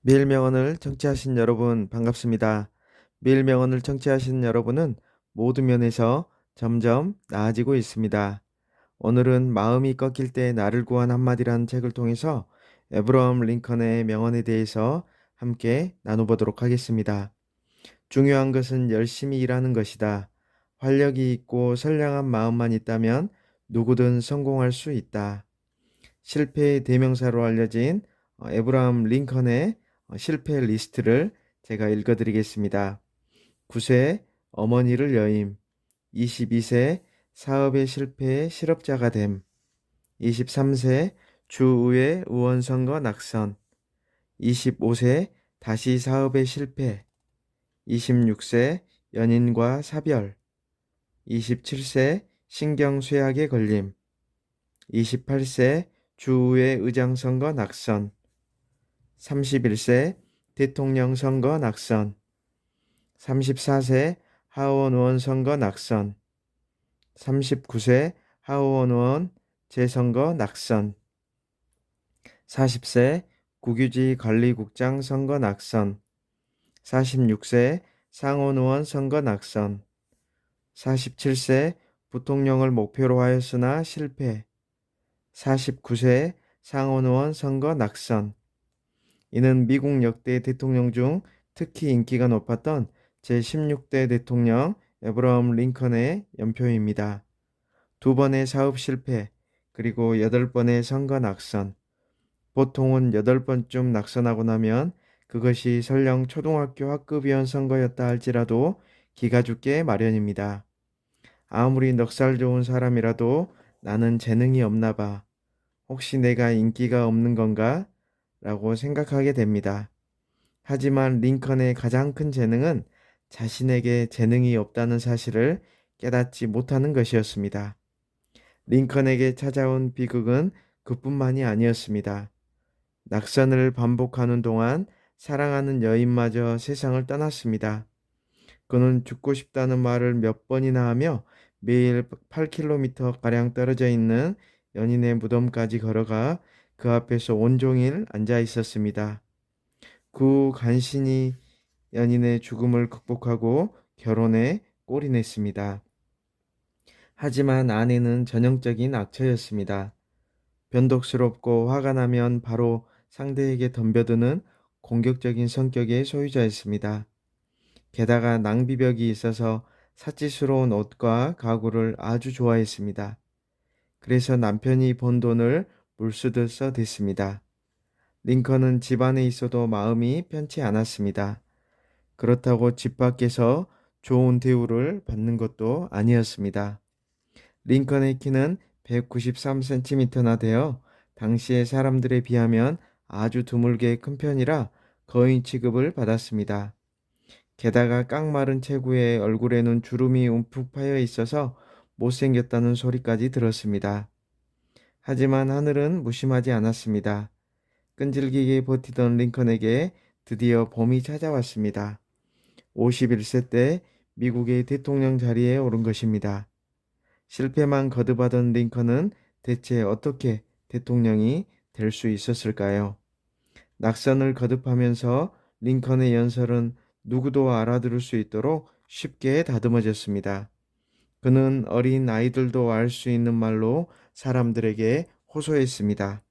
매일 명언을 청취하신 여러분 반갑습니다. 매일 명언을 청취하신 여러분은 모든 면에서 점점 나아지고 있습니다. 오늘은 마음이 꺾일 때 나를 구한 한마디라는 책을 통해서 에브러함 링컨의 명언에 대해서 함께 나눠보도록 하겠습니다. 중요한 것은 열심히 일하는 것이다. 활력이 있고 선량한 마음만 있다면 누구든 성공할 수 있다. 실패의 대명사로 알려진 에브라함 링컨의 실패 리스트를 제가 읽어드리겠습니다. 9세 어머니를 여임, 22세 사업의 실패에 실업자가 됨, 23세 주의회 의원 선거 낙선, 25세 다시 사업의 실패, 26세 연인과 사별, 27세 신경쇠약에 걸림, 28세 주의회 의장 선거 낙선, 31세 대통령 선거 낙선, 34세 하원 의원 선거 낙선, 39세 하원 의원 재선거 낙선, 40세 국유지 관리국장 선거 낙선, 46세 상원 의원 선거 낙선, 47세 부통령을 목표로 하였으나 실패, 49세 상원 의원 선거 낙선. 이는 미국 역대 대통령 중 특히 인기가 높았던 제16대 대통령 에브러함 링컨의 연표입니다. 두 번의 사업 실패, 그리고 8번의 선거 낙선. 보통은 8번쯤 낙선하고 나면 그것이 설령 초등학교 학급위원 선거였다 할지라도 기가 죽게 마련입니다. 아무리 넉살 좋은 사람이라도 나는 재능이 없나 봐. 혹시 내가 인기가 없는 건가? 라고 생각하게 됩니다. 하지만 링컨의 가장 큰 재능은 자신에게 재능이 없다는 사실을 깨닫지 못하는 것이었습니다. 링컨에게 찾아온 비극은 그뿐만이 아니었습니다. 낙선을 반복하는 동안 사랑하는 여인마저 세상을 떠났습니다. 그는 죽고 싶다는 말을 몇 번이나 하며 매일 8km가량 떨어져 있는 연인의 무덤까지 걸어가 그 앞에서 온종일 앉아 있었습니다. 그 간신히 연인의 죽음을 극복하고 결혼에 골인했습니다. 하지만 아내는 전형적인 악처였습니다. 변덕스럽고 화가 나면 바로 상대에게 덤벼드는 공격적인 성격의 소유자였습니다. 게다가 낭비벽이 있어서 사치스러운 옷과 가구를 아주 좋아했습니다. 그래서 남편이 번 돈을 물쓰듯 써댔습니다. 링컨은 집안에 있어도 마음이 편치 않았습니다. 그렇다고 집 밖에서 좋은 대우를 받는 것도 아니었습니다. 링컨의 키는 193cm나 되어 당시의 사람들에 비하면 아주 드물게 큰 편이라 거인 취급을 받았습니다. 게다가 깡마른 체구의 얼굴에는 주름이 움푹 파여 있어서 못생겼다는 소리까지 들었습니다. 하지만 하늘은 무심하지 않았습니다. 끈질기게 버티던 링컨에게 드디어 봄이 찾아왔습니다. 51세 때 미국의 대통령 자리에 오른 것입니다. 실패만 거듭하던 링컨은 대체 어떻게 대통령이 될 수 있었을까요? 낙선을 거듭하면서 링컨의 연설은 누구도 알아들을 수 있도록 쉽게 다듬어졌습니다. 그는 어린 아이들도 알 수 있는 말로 사람들에게 호소했습니다.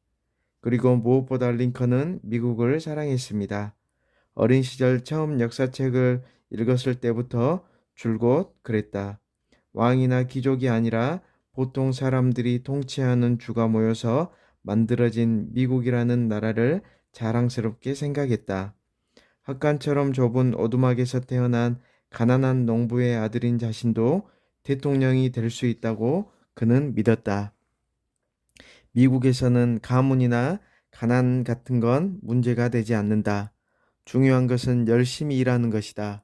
그리고 무엇보다 링컨은 미국을 사랑했습니다. 어린 시절 처음 역사책을 읽었을 때부터 줄곧 그랬다. 왕이나 귀족이 아니라 보통 사람들이 통치하는 주가 모여서 만들어진 미국이라는 나라를 자랑스럽게 생각했다. 헛간처럼 좁은 오두막에서 태어난 가난한 농부의 아들인 자신도 대통령이 될 수 있다고 그는 믿었다. 미국에서는 가문이나 가난 같은 건 문제가 되지 않는다. 중요한 것은 열심히 일하는 것이다.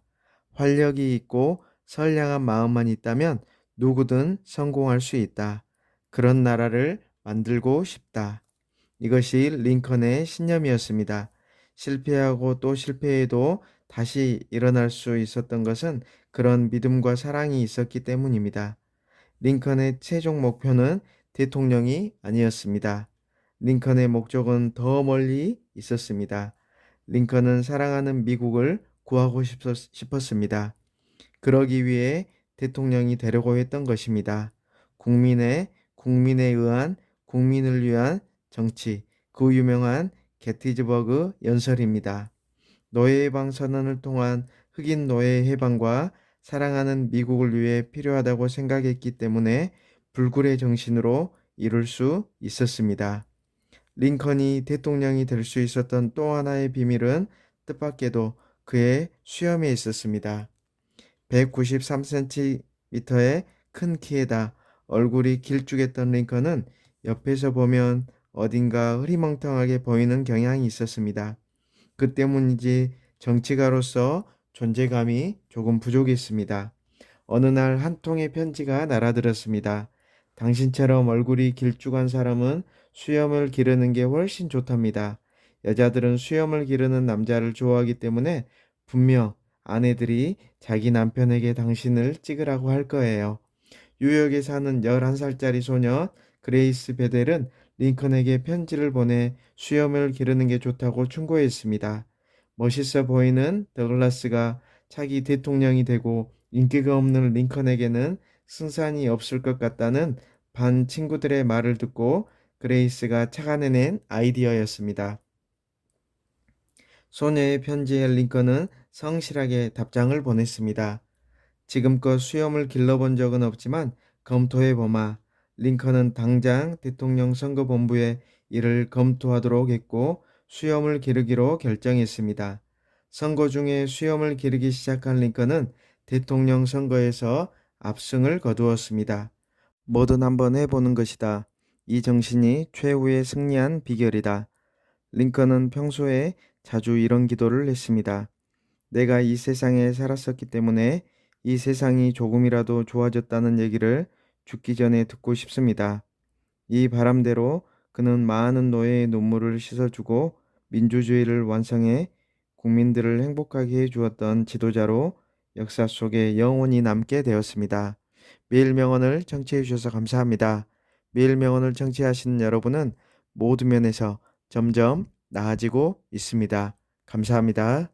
활력이 있고 선량한 마음만 있다면 누구든 성공할 수 있다. 그런 나라를 만들고 싶다. 이것이 링컨의 신념이었습니다. 실패하고 또 실패해도 다시 일어날 수 있었던 것은 그런 믿음과 사랑이 있었기 때문입니다. 링컨의 최종 목표는 대통령이 아니었습니다. 링컨의 목적은 더 멀리 있었습니다. 링컨은 사랑하는 미국을 구하고 싶었습니다. 그러기 위해 대통령이 되려고 했던 것입니다. 국민에 의한 국민을 위한 정치, 그 유명한 게티즈버그 연설입니다. 노예 해방 선언을 통한 흑인 노예 해방과 사랑하는 미국을 위해 필요하다고 생각했기 때문에 불굴의 정신으로 이룰 수 있었습니다. 링컨이 대통령이 될 수 있었던 또 하나의 비밀은 뜻밖에도 그의 수염에 있었습니다. 193cm의 큰 키에다 얼굴이 길쭉했던 링컨은 옆에서 보면 어딘가 흐리멍텅하게 보이는 경향이 있었습니다. 그 때문인지 정치가로서 존재감이 조금 부족했습니다. 어느 날 한 통의 편지가 날아들었습니다. 당신처럼 얼굴이 길쭉한 사람은 수염을 기르는 게 훨씬 좋답니다. 여자들은 수염을 기르는 남자를 좋아하기 때문에 분명 아내들이 자기 남편에게 당신을 찍으라고 할 거예요. 뉴욕에 사는 11살짜리 소녀 그레이스 베델은 링컨에게 편지를 보내 수염을 기르는 게 좋다고 충고했습니다. 멋있어 보이는 더글라스가 차기 대통령이 되고 인기가 없는 링컨에게는 승산이 없을 것 같다는 반 친구들의 말을 듣고 그레이스가 착안해낸 아이디어였습니다. 소녀의 편지에 링컨은 성실하게 답장을 보냈습니다. 지금껏 수염을 길러본 적은 없지만 검토해보마. 링컨은 당장 대통령 선거본부에 이를 검토하도록 했고 수염을 기르기로 결정했습니다. 선거 중에 수염을 기르기 시작한 링컨은 대통령 선거에서 압승을 거두었습니다. 뭐든 한번 해보는 것이다. 이 정신이 최후의 승리한 비결이다. 링컨은 평소에 자주 이런 기도를 했습니다. 내가 이 세상에 살았었기 때문에 이 세상이 조금이라도 좋아졌다는 얘기를 죽기 전에 듣고 싶습니다. 이 바람대로 그는 많은 노예의 눈물을 씻어주고 민주주의를 완성해 국민들을 행복하게 해주었던 지도자로 역사 속에 영원히 남게 되었습니다. 매일 명언을 청취해 주셔서 감사합니다. 매일 명언을 청취하시는 여러분은 모든 면에서 점점 나아지고 있습니다. 감사합니다.